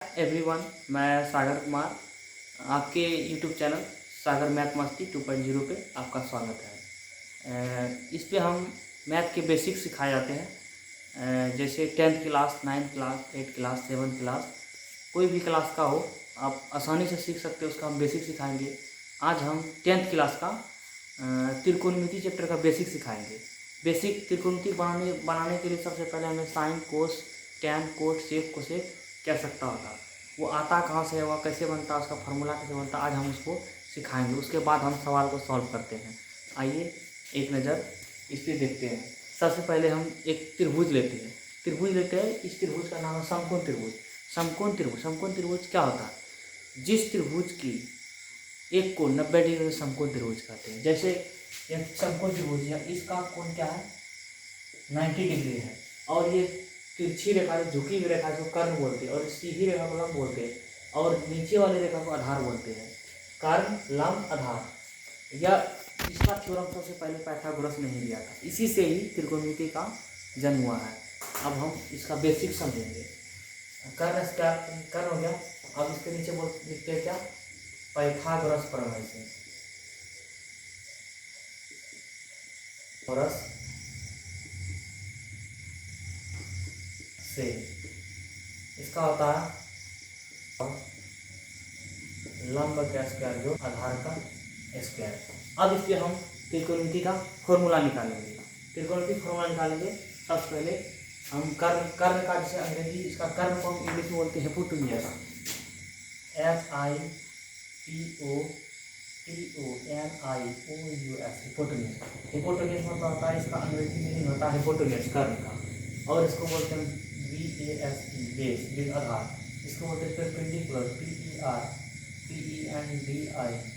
Everyone, मैं सागर कुमार आपके YouTube channel सागर math मस्ती 2.0 पे आपका स्वागत है। इस पे हम मैथ के बेसिक सिखाए जाते हैं। जैसे 10th class, 9th class, 8th class, 7th class, कोई भी क्लास का हो आप आसानी से सीख सकते हो। उसका हम बेसिक सिखाएंगे। आज हम 10th क्लास का त्रिकोणमिति चैप्टर का बेसिक सिखाएंगे। बेसिक त्रिकोणमिति बनाने के लिए सबसे पहले हमें साइन, कोस, टैन, कोट, सेक, कोसेक क्या सकता होता, वो आता कहाँ से है, वह कैसे बनता है, उसका फार्मूला कैसे बनता है, आज हम उसको सिखाएंगे। उसके बाद हम सवाल को सॉल्व करते हैं। आइए एक नज़र इस पर देखते हैं। सबसे पहले हम एक त्रिभुज लेते हैं। इस त्रिभुज का नाम है समकोण त्रिभुज। समकोण त्रिभुज क्या होता है? जिस त्रिभुज की एक कोण 90 डिग्री समकोण त्रिभुज कहते हैं। जैसे एक समकोण त्रिभुज है, इसका कोण क्या है? 90 डिग्री है। और ये तिरछी रेखा, झुकी हुई रेखा को कर्ण बोलते हैं, और सीधी रेखा को लंब बोलते हैं, और नीचे वाली रेखा को आधार बोलते हैं। कर्ण, लंब, आधार। यह इसका थ्योरम सबसे पहले पाइथागोरस ने ही दिया था। इसी से ही त्रिकोणमिति का जन्म हुआ है। अब हम इसका बेसिक समझेंगे। कर्ण हो गया। अब इसके नीचे लिखते हैं क्या? पाइथागोरस प्रमेय से इसका होता है लंब का स्क्वायर जो आधार का स्क्वायर। अब इसके हम त्रिकोणमिति का फॉर्मूला निकालेंगे। सबसे पहले हम कर्ण का, जैसे अंग्रेजी इसका कर्ण को हम इंग्लिश में बोलते हैं हिपोटेन्यूज। HIPOTONUS हिपोटेन्यूज मतलब होता है, इसका अंग्रेजी मीनिंग होता है हिपोटेन्यूज, कर्ण का। और इसको बोलते हैं BASE, बेस, विद आधार। इसको बोलते हैं परपेंडिकुलर,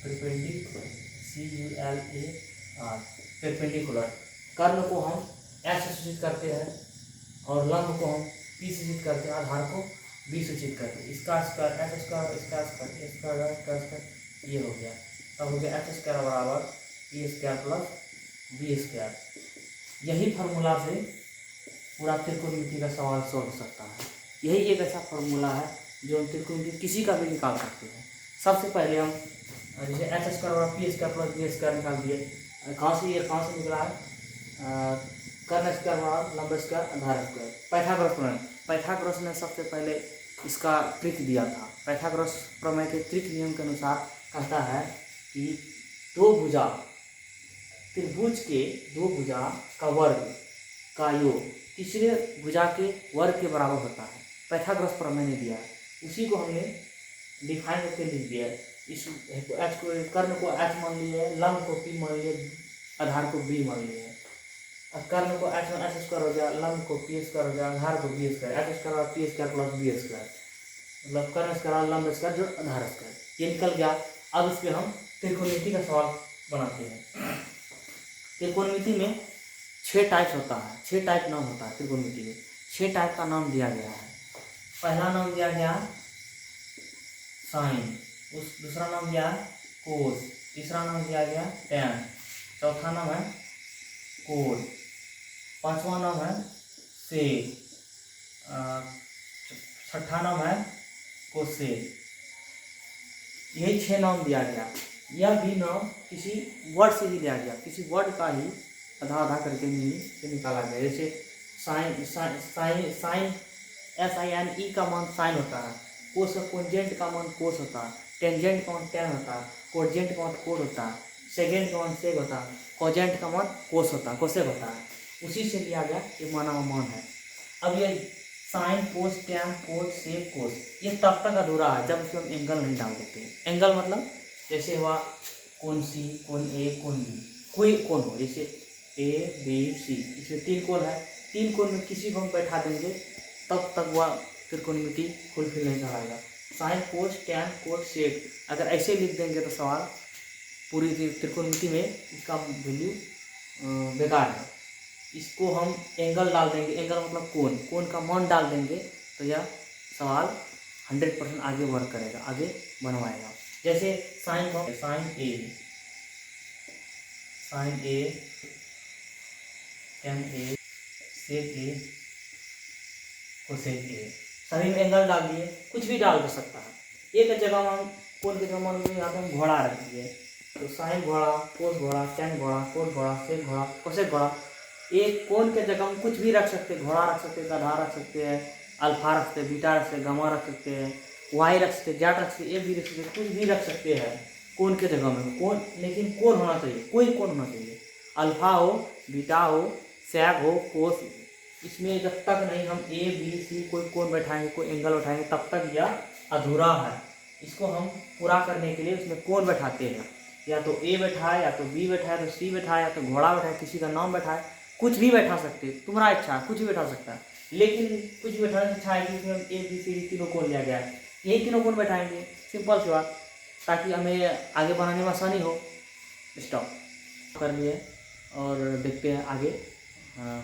परपेंडिकुलर, CULAR, परपेंडिकुलर। कर्ण को हम S से सूचित करते हैं, और लंब को हम P से सूचित करते हैं, आधार को B सूचित करते हैं। इसका स्क्वायर S स्क्वायर, इसका स्क्वायर ये हो गया। तब हो गया H स्क्वायर बराबर A square plus B square. यही फार्मूला से पूरा त्रिकोणमिति का सवाल सॉल्व हो सकता है। यही एक ऐसा फार्मूला है जो हम त्रिकोणमिति किसी का भी निकाल सकते हैं। सबसे पहले हम जैसे H स्क्वायर बराबर P square plus B square निकाल दिए। कहाँ से निकला है? कर्ण स्क्वायर बराबर लंब स्क्वायर आधार स्क्वायर। पाइथागोरस ने सबसे पहले इसका ट्रिक दिया था। पाइथागोरस प्रमेय के ट्रिक नियम के अनुसार कहता है कि त्रिभुज के दो भुजा का वर्ग का योग तीसरे भुजा के वर्ग के बराबर होता है। पाइथागोरस प्रमेय ने दिया है, उसी को हमने डिफाइन करके लिख दिया है। इस H को, कर्ण को H मान लिए, लंब को P मान लिए, आधार को B मान लिए। कर्ण को H स्क्वायर हो गया, लंब को P स्क्वायर हो गया, आधार को B स्क्वायर। H स्क्वायर और P square plus B square, मतलब कर्ण स्क्वायर लंब स्क्वायर जो आधार स्क्वायर, ये निकल गया। अब इस पर हम त्रिकोणमिति का सवाल बनाते हैं। त्रिकोणमिति में 6 टाइप्स होता है, 6 टाइप नाम होता है त्रिकोणमिति में। 6 टाइप का नाम दिया गया है। पहला नाम दिया गया साइन, दूसरा नाम दिया है कोस, तीसरा नाम दिया गया टैन, चौथा नाम है कोड, पांचवा नाम है सेक, छठा नाम है कोसेक। यही 6 नाम दिया गया। यह भी नाम किसी वर्ड से ही लिया गया, किसी वर्ड का ही आधा आधा करके मीनिंग से निकाला गया। जैसे साइन SINE का मान साइन होता है, कोस कोजेंट का मान कोस होता है, टेंजेंट का मान टैन होता है, कोजेंट का मान कोड होता है, सेकेंड का मान सेक होता है, कोजेंट का मान कोसेक होता है। उसी से लिया गया ये माना हुआ मान है। अब ये साइन, कोस, टैन, कोड, सेक, कोस, ये तब तक अधूरा है जब उसमें हम एंगल नहीं डाल देते हैं। एंगल मतलब जैसे हुआ कोण C, कोण A, कोण B, कोई कोण हो, जैसे ABC, इसमें 3 कोण है। 3 कोण में किसी को हम बैठा देंगे तब तक वह त्रिकोणमिति फुलफिल नहीं कराएगा। साइन, कोस, टैन, कोड, सेक अगर ऐसे लिख देंगे तो सवाल पूरी त्रिकोणमिति में इसका वैल्यू बेकार है। इसको हम एंगल डाल देंगे, एंगल मतलब कोण का मान डाल देंगे तो यह सवाल 100% आगे वर्क करेगा, आगे बनवाएगा। जैसे sine A, tan A, sec A, cosec A। सभी में एंगल डाल दिए, कुछ भी डाल दे सकता है। एक जगह में हम कोण की जगह मान लीजिए यहाँ पे हम घोड़ा रख दिए, तो साइन घोड़ा, कोस घोड़ा, टेन घोड़ा, कोट घोड़ा, सेक घोड़ा, कोसेक घोड़ा। एक कोण के जगह हम कुछ भी रख सकते हैं, घोड़ा रख सकते हैं, गधा रख सकते हैं, अल्फा रख सकते हैं, बीटा रख सकते हैं, गामा रख सकते हैं, वाई रख सकते हैं, जेड रख सकते हैं, ए बी रख सकते हैं, कुछ भी रख सकते हैं कोण के जगह में। कोण, लेकिन कोण होना चाहिए, कोई कोण होना चाहिए, अल्फा हो, बीटा हो, सेक हो, कोस। इसमें जब तक नहीं हम ए बी सी कोई कोण बैठाएंगे, कोई एंगल बैठाएंगे, तब तक यह अधूरा है। इसको हम पूरा करने के लिए उसमें कोण बैठाते हैं, या तो ए बैठाए, या तो बी बैठाए, तो सी बैठाए, या तो घोड़ा बैठाए, किसी का नाम बैठाए, कुछ भी बैठा सकते हैं, तुम्हारा इच्छा है, कुछ भी बैठा सकता है। लेकिन कुछ भी बैठाने की इच्छा है कि इसमें ए बी सी डी तीनों कोण लिया गया है, यही तीनों कोण बैठाएंगे, सिंपल सी बात, ताकि हमें आगे बनाने में आसानी हो। स्टॉप कर लिए और देखते हैं आगे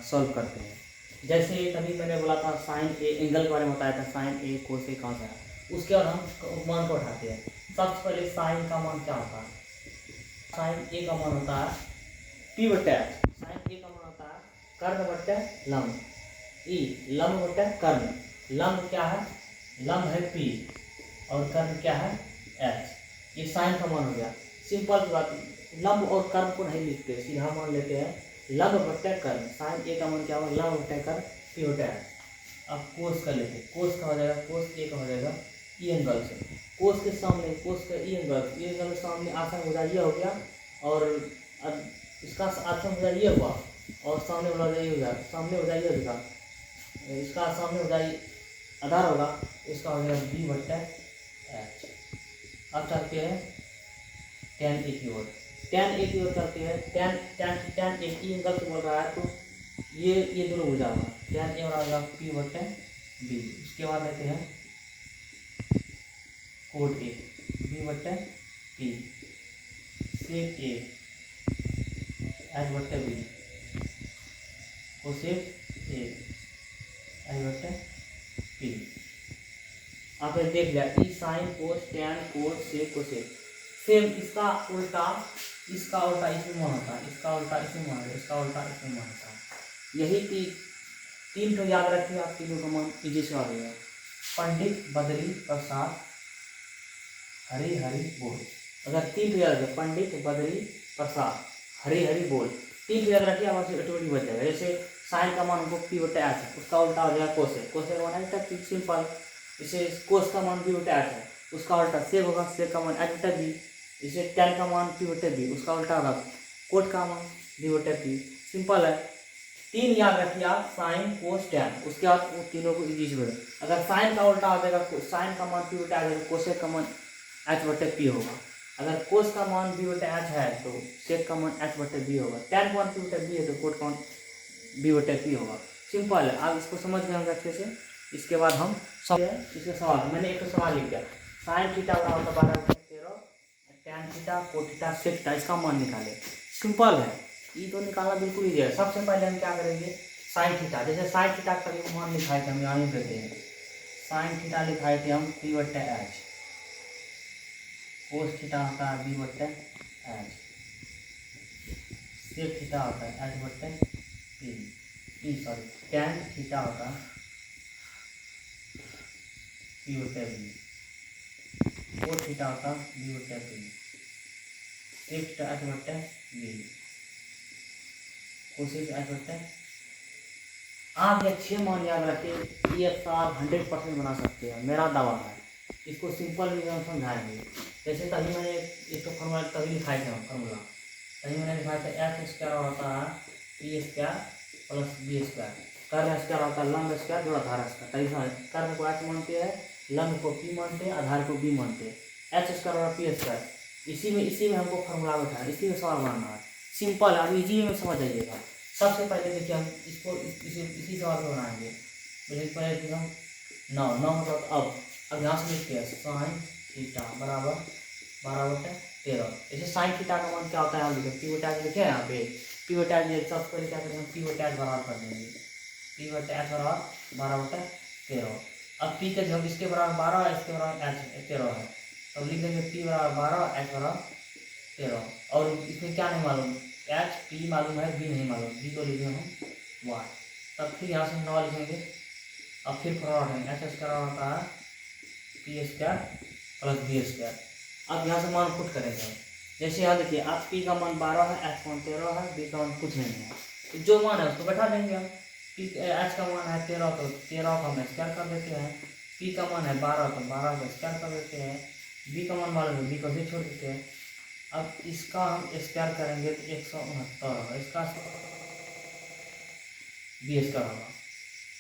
सॉल्व करते हैं। जैसे तभी मैंने बोला था साइन ए, एंगल के बारे में बताया था, साइन ए कोस ए कहाँ से आया। उसके बाद हम मान को उठाते हैं। सबसे पहले साइन का मान क्या होता है? साइन ए का मान होता है पी बटे एच। साइन ए का मान होता है कर्ण बटे लंब, ई लंब बटे कर्ण। लंब क्या है? लंब है पी और कर्ण क्या है? एच। ये साइन का मान हो गया। सिंपल बात, लंब और कर्ण को नहीं लिखते, सीधा मान लेते हैं लंब बटे कर्ण। साइन ए का मान क्या होगा? लंब बटे कर्ण पी बटे एच। अब कोस का लेते, कोस का हो जाएगा, कोस ए का हो जाएगा ई एंगल से, कोस के सामने, कोस का ई एंगल, ई एंगल के सामने आसन हो जाए ये हो गया, और इसका आसन हो जाए ये हुआ, और सामने वाला ये हो जाए, सामने हो जाए ये होगा, इसका सामने हो जाए आधार होगा, इसका हो जाएगा बी बटे एच। अब चलते हैं टेन ए की ओर। टेन ए की ओर चलते हैं। टेन टेन टेन ए ई एंगल से बोल रहा है, तो ये दोनों हो जाएगा, टेन ए और आएगा पी बटे बी। उसके बाद लेते हैं कोट ए, बी बटे पी, सेक ए, एच बटे बी, कोसेक ए, एच बटे पी। आपने देख लिया ई साइन कोस टेन कोस सेक कोसेक। सेम इसका उल्टा, इसका उल्टा इसमें मान होता है, इसका उल्टा इसमें मान होता है, इसका उल्टा इसमें मान होता है। यही तीन तो याद रखिए, आप तीनों का मान इजी से आ गया। पंडित बदरी प्रसाद हरी हरी बोल। अगर तीन तो याद रखिए, पंडित बदरी प्रसाद हरी हरी बोल, तीन तो याद रखिए, आप ऑटोमेटिक बच जाएगा। जैसे साइन का मान हमको पी बटे एच है, उसका उल्टा हो जाएगा कोसेक, कोसेक मान है सिंपल। इसे कोस का मान पी बटे एच है, उसका उल्टा सेक होगा, सेक का मान एच बटे बी। इसे टेन का मान पी बटे बी, उसका उल्टा होगा कोट का मान बी बटे पी। सिंपल है। तीन याद रखिए आप, साइन कोस टेन, उसके बाद वो तीनों को इजी से। अगर साइन का उल्टा आ जाएगा, साइन का मान पी बटे आ जाएगा, कोसेक का मान एच बटे पी होगा। अगर कोस का मान बी बटे एच है तो सेक का मान एच बटे बी होगा। टेन का मान पी बटे बी है तो कोट का मान बी बटे पी होगा। सिंपल है, आप इसको समझ गए होंगे अच्छे से। इसके बाद हम सब इसके सवाल, मैंने एक तो सवाल लिख दिया, साइन थीटा बराबर होता 12/13, tan theta cot theta sec theta, इसका मान निकाले। सिंपल है, ये तो निकालना बिल्कुल ईजी है। सबसे पहले हम क्या करेंगे, साइन थीटा, जैसे साइन थीटा का मान लिखाए थे हम यहाँ देते हैं, साइन थीटा लिखाए थे हम पी बटे एच, कोस थीटा होता है बी बटे एच, सेक थीटा होता है एच बटे पी, सॉरी टेन थीटा होता है पी बटे बी, कोस थीटा होता है बी बटे पी, सेक थीटा एच बटे बी, कोसेक एच बटे। आप ये 6 मान याद रखिए, ये आप 100% बना सकते हैं, मेरा दावा है। इसको सिंपल भी हम समझाएंगे। जैसे तभी मैंने एक तो फॉर्मूला तभी लिखाए थे, फॉर्मूला तभी मैंने लिखाया था एच स्क्वायर होता है P square plus B square, कर्ण स्क्वायर होता है लंब स्क्वायर जोड़ा आधार स्क्वायर। तभी कर्ण को एच मानते हैं, लंब को पी मानते हैं, आधार को बी मानते हैं। एच स्क्वायर और पी स्क्वायर, इसी में हमको फॉर्मूला बैठा है, इसी में सवाल बनाना है। सिंपल है, अब इजी में समझ जाइएगा। सबसे पहले देखिए हम इसको इसी सवाल को बनाएंगे। पहले कि हम नौ मतलब अब यहाँ से लिखते हैं साइन थीटा बराबर 12/13। जैसे साइन थीटा का मान क्या होता है, हम लिखे पी बटे एच लिखे हैं यहाँ पे, पी बटे एच। सबसे पहले क्या करेंगे, पी बटे एच बराबर कर देंगे, पी बटे एच बराबर 12/13। अब पी के जब इसके बराबर 12 इसके बराबर एच 13 है, तो लिख देंगे पी बराबर 12 एच बराबर 13। और इसमें क्या नहीं मालूम, एच पी मालूम है, बी नहीं मालूम, बी को लिखेंगे हम वाई। तब फिर यहाँ से 9 लिखेंगे। अब फिर फॉरवर्ड है एच स्क्वायर होता है P square plus B square. अब यहाँ से मान पुट करेंगे। जैसे यहाँ देखिए आप पी का मान 12 है, एच का मान 13 है, बी का मान कुछ नहीं है, तो जो मान है उसको बैठा देंगे हम। पी एच का मान है 13 तो 13 का हम स्क्वायर कर देते हैं, पी का मान है 12 तो 12 का स्क्वायर कर देते हैं, बी का मान मालूम है बी को भी छोड़ देते हैं। अब इसका हम स्क्वायर करेंगे तो 169 होगा, इसका बी स्क्वायर होगा,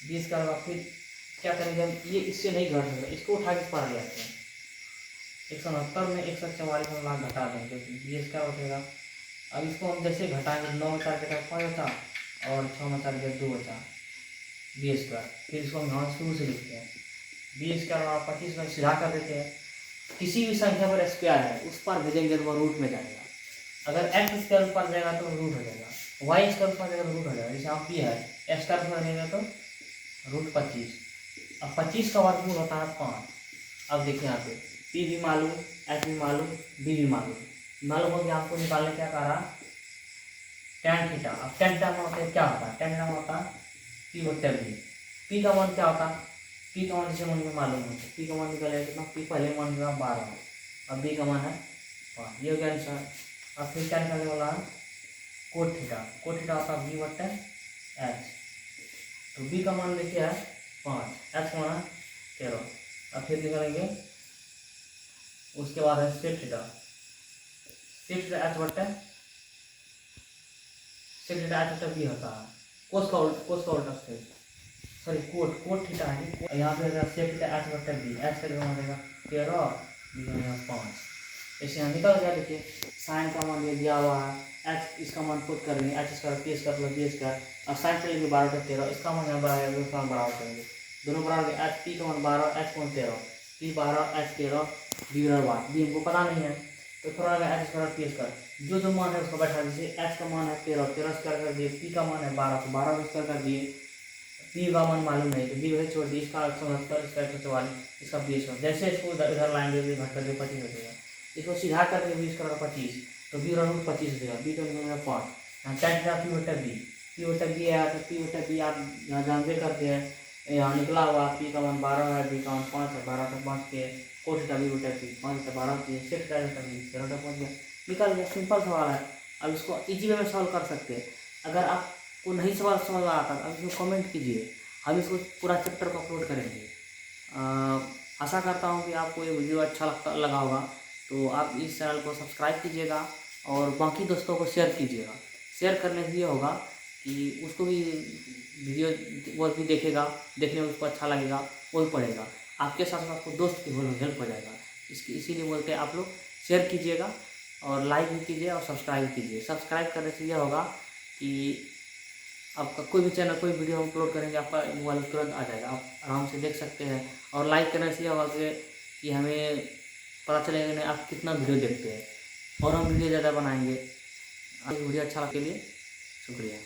बी स्क्वायर होगा। फिर क्या करेंगे हम, ये इससे नहीं घट सकता, इसको उठा के पार ले आते हैं। 169 में 144 हम लाख घटा देंगे, बी स्क्वायर उठेगा। अब इसको हम जैसे घटाएंगे 9 में 4 घटा 5 बचा और 6 में 4 2 बचा बी स्क्वायर। फिर इसको हम यहाँ शुरू से लिखते हैं बी स्क्वायर और 25 में सीधा कर देते हैं। किसी भी संख्या पर स्क्वायर है उस पर भेजेंगे तो वो रूट में जाएगा। अगर एक्स स्क्वायर ऊपर जाएगा तो रूट हो जाएगा, वाई स्क्वायर ऊपर जाएगा तो रूट हो जाएगा। जैसे आप पी है एक्स स्क्वायर ऊपर जाएगा तो रूट 25। अब 25 का वर्गमूल होता है 5। अब देखिए यहाँ पे पी भी मालूम, एच भी मालूम, बी भी मालूम हो गया। आपको निकालने क्या कह रहा tan थीटा। अब tan थीटा में होता है क्या होता है, tan थीटा में होता है पी बट्टे बी। पी का मान क्या होता है, पी का मान जैसे मन में मालूम है पी का मान निकालेगा कितना, पी पहले मान हुआ 12 अब बी का मान है 5, ये हो गया आंसर। अब फिर क्या निकालने वाला है कोट थीटा होता है बी बट्टे एच। तो बी का मान देखिए है 5, एच का मान है 13। अब फिर निकालेंगे उसके बाद है सेक थीटा एच बट्टे सेक थीटा एच बट्टे बी होता है कोस का उल्टा से सॉरी कोट थीटा है। यहाँ पे सेक थीटा एच बट्टे बी, एच का मान देगा 13, बी का मान 5। ऐसे यहाँ निकल गया। देखिए साइन का मान दिया हुआ है, एच इसका मान पुट करेंगे H square P square plus B square. और साइन चलेंगे 12 का 13, इसका मान यहाँ बराबर है, इसका मान बराबर करेंगे, दोनों बराबर। एच पी का मान 12, एच का मान 13, पी 12 एच 13, बी बराबर बी हमको पता नहीं है तो थोड़ा एच स्क्वायर पी स्क्वायर जो मान है उसको बैठा दीजिए। एच का मान है 13 स्क्वायर कर दिए, पी का मान है 12 तो 12 स्क्वायर कर दिए, पी का मान मालूम नहीं तो बी वैसे छोड़ दिए। इसका 169 स्क्वायर 144, इसका 20 जैसे इसको इधर लाएंगे घट कर 25 हो जाएगा। इसको सीधा करके 20 करोड़ 25 तो बी रूट 25 हो जाएगा, बी का निकलेगा 5। tan थीटा पी बट्टा बी है तो पी बट्टा बी आप यहाँ जानते करते हैं, यहाँ निकला हुआ पी का मान 12 है, बी का मान 5 है, 12 का 5 के कोट थीटा बी बट्टा पी 5 का 12 के सेक थीटा बी 13 पहुँच गया, निकल गया। सिंपल सवाल है। अब इसको इजी वे में सॉल्व कर सकते हैं। अगर आपको नहीं सवाल समझ में आता अब इसको कमेंट कीजिए, हम इसको पूरा चैप्टर को अपलोड करेंगे। आशा करता हूँ कि आपको ये वीडियो अच्छा लगा होगा, तो आप इस चैनल को सब्सक्राइब कीजिएगा और बाकी दोस्तों को शेयर कीजिएगा। शेयर करने से ये होगा कि उसको भी वीडियो वो भी देखेगा, देखने में उसको अच्छा लगेगा, वो भी पढ़ेगा, आपके साथ साथ आपको दोस्त की हेल्प हो जाएगा। इसीलिए बोलते हैं आप लोग शेयर कीजिएगा और लाइक भी कीजिए और सब्सक्राइब कीजिए। सब्सक्राइब करने से यह होगा कि आपका कोई भी चैनल कोई वीडियो अपलोड करेंगे आपका मोबाइल तुरंत आ जाएगा, आप आराम से देख सकते हैं। और लाइक करने से यह होगा कि हमें पता चलेगा नहीं आप कितना वीडियो देखते हैं और हम वीडियो ज़्यादा बनाएंगे। वीडियो अच्छा लगे के लिए शुक्रिया।